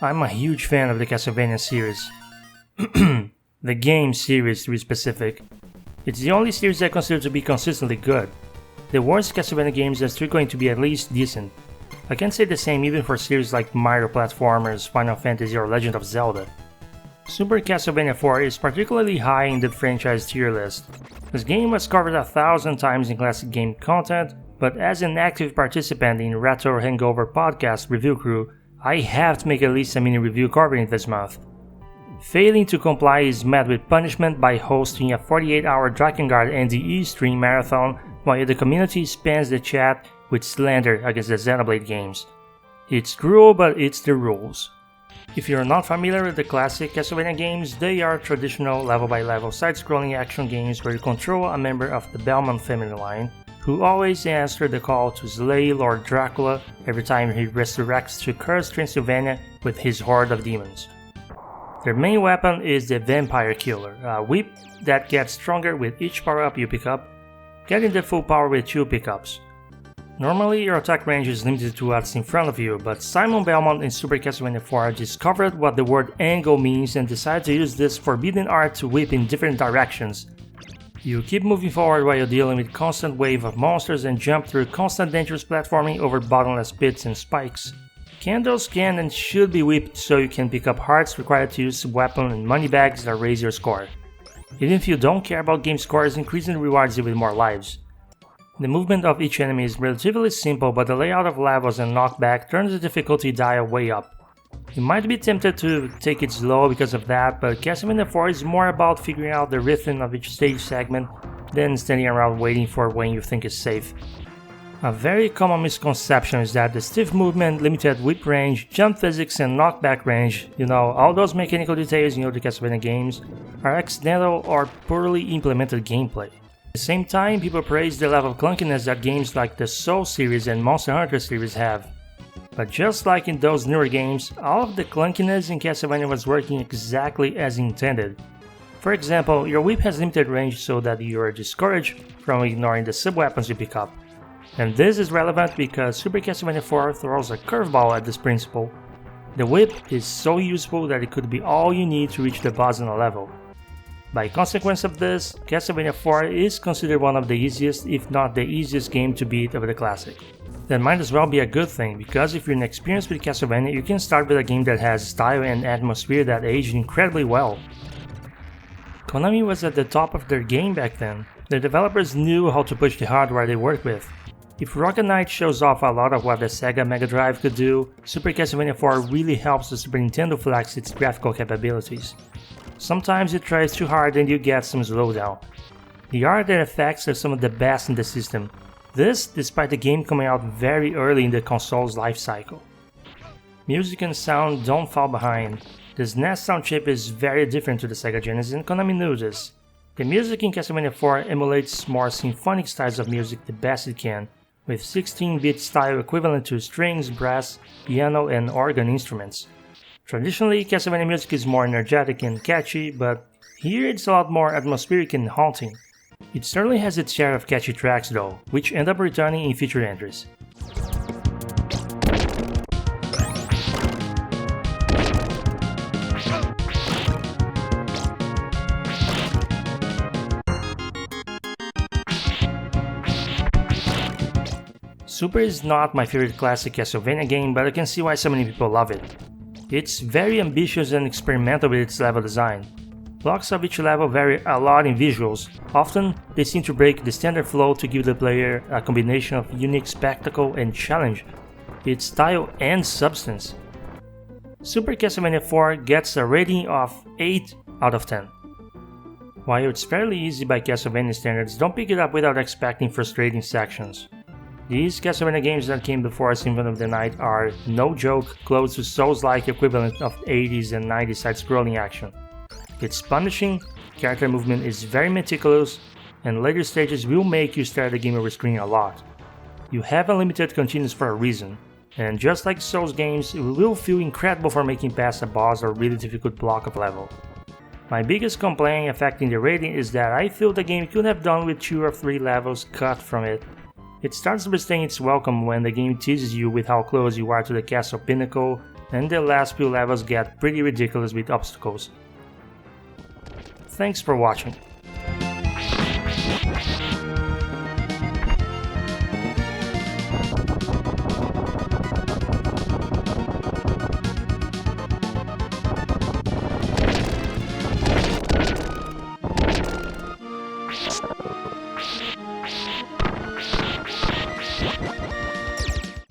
I'm a huge fan of the Castlevania series. The game series to be specific. It's the only series I consider to be consistently good. The worst Castlevania games are still going to be at least decent. I can say the same even for series like Mario Platformers, Final Fantasy or Legend of Zelda. Super Castlevania 4 is particularly high in the franchise tier list. This game was covered 1,000 times in classic game content, but as an active participant in Retro Hangover podcast review crew, I have to make at least a mini review covering it this month. Failing to comply is met with punishment by hosting a 48-hour Drakengard NDE stream marathon while the community spams the chat with slander against the Xenoblade games. It's cruel, but it's the rules. If you're not familiar with the classic Castlevania games, they are traditional level-by-level side-scrolling action games where you control a member of the Belmont family line, who always answer the call to slay Lord Dracula every time he resurrects to curse Transylvania with his horde of demons. Their main weapon is the Vampire Killer, a whip that gets stronger with each power-up you pick up, getting the full power with 2 pickups. Normally your attack range is limited to what's in front of you, but Simon Belmont in Super Castlevania 4 discovered what the word angle means and decided to use this forbidden art to whip in different directions. You keep moving forward while you're dealing with constant wave of monsters and jump through constant dangerous platforming over bottomless pits and spikes. Candles can and should be whipped so you can pick up hearts required to use weapon and money bags that raise your score. Even if you don't care about game scores, increasing rewards you with more lives. The movement of each enemy is relatively simple, but the layout of levels and knockback turns the difficulty dial way up. You might be tempted to take it slow because of that, but Castlevania 4 is more about figuring out the rhythm of each stage segment than standing around waiting for when you think is safe. A very common misconception is that the stiff movement, limited whip range, jump physics and knockback range, all those mechanical details in the Castlevania games, are accidental or poorly implemented gameplay. At the same time, people praise the level of clunkiness that games like the Soul series and Monster Hunter series have. But just like in those newer games, all of the clunkiness in Castlevania was working exactly as intended. For example, your whip has limited range so that you are discouraged from ignoring the sub-weapons you pick up. And this is relevant because Super Castlevania 4 throws a curveball at this principle. The whip is so useful that it could be all you need to reach the boss in a level. By consequence of this, Castlevania 4 is considered one of the easiest, if not the easiest game to beat of the classic. That might as well be a good thing, because if you're inexperienced with Castlevania, you can start with a game that has style and atmosphere that aged incredibly well. Konami was at the top of their game back then. The developers knew how to push the hardware they worked with. If Rocket Knight shows off a lot of what the Sega Mega Drive could do, Super Castlevania 4 really helps the Super Nintendo flex its graphical capabilities. Sometimes it tries too hard and you get some slowdown. The art and effects are some of the best in the system. This despite the game coming out very early in the console's life cycle. Music and sound don't fall behind. The SNES sound chip is very different to the Sega Genesis and Konami knew this. The music in Castlevania 4 emulates more symphonic styles of music the best it can, with 16-bit style equivalent to strings, brass, piano and organ instruments. Traditionally, Castlevania music is more energetic and catchy, but here it's a lot more atmospheric and haunting. It certainly has its share of catchy tracks though, which end up returning in future entries. Super is not my favorite classic Castlevania game, but I can see why so many people love it. It's very ambitious and experimental with its level design. Blocks of each level vary a lot in visuals. Often, they seem to break the standard flow to give the player a combination of unique spectacle and challenge, its style and substance. Super Castlevania 4 gets a rating of 8 out of 10. While it's fairly easy by Castlevania standards, don't pick it up without expecting frustrating sections. These Castlevania games that came before Symphony of the Night are, no joke, close to Souls-like equivalent of 80s and 90s side-scrolling action. It's punishing, character movement is very meticulous, and later stages will make you stare at the game over screen a lot. You have unlimited continues for a reason, and just like Souls games, it will feel incredible for making past a boss or really difficult block of level. My biggest complaint affecting the rating is that I feel the game could have done with 2 or 3 levels cut from it. It starts overstaying its welcome when the game teases you with how close you are to the castle pinnacle, and the last few levels get pretty ridiculous with obstacles. Thanks for watching.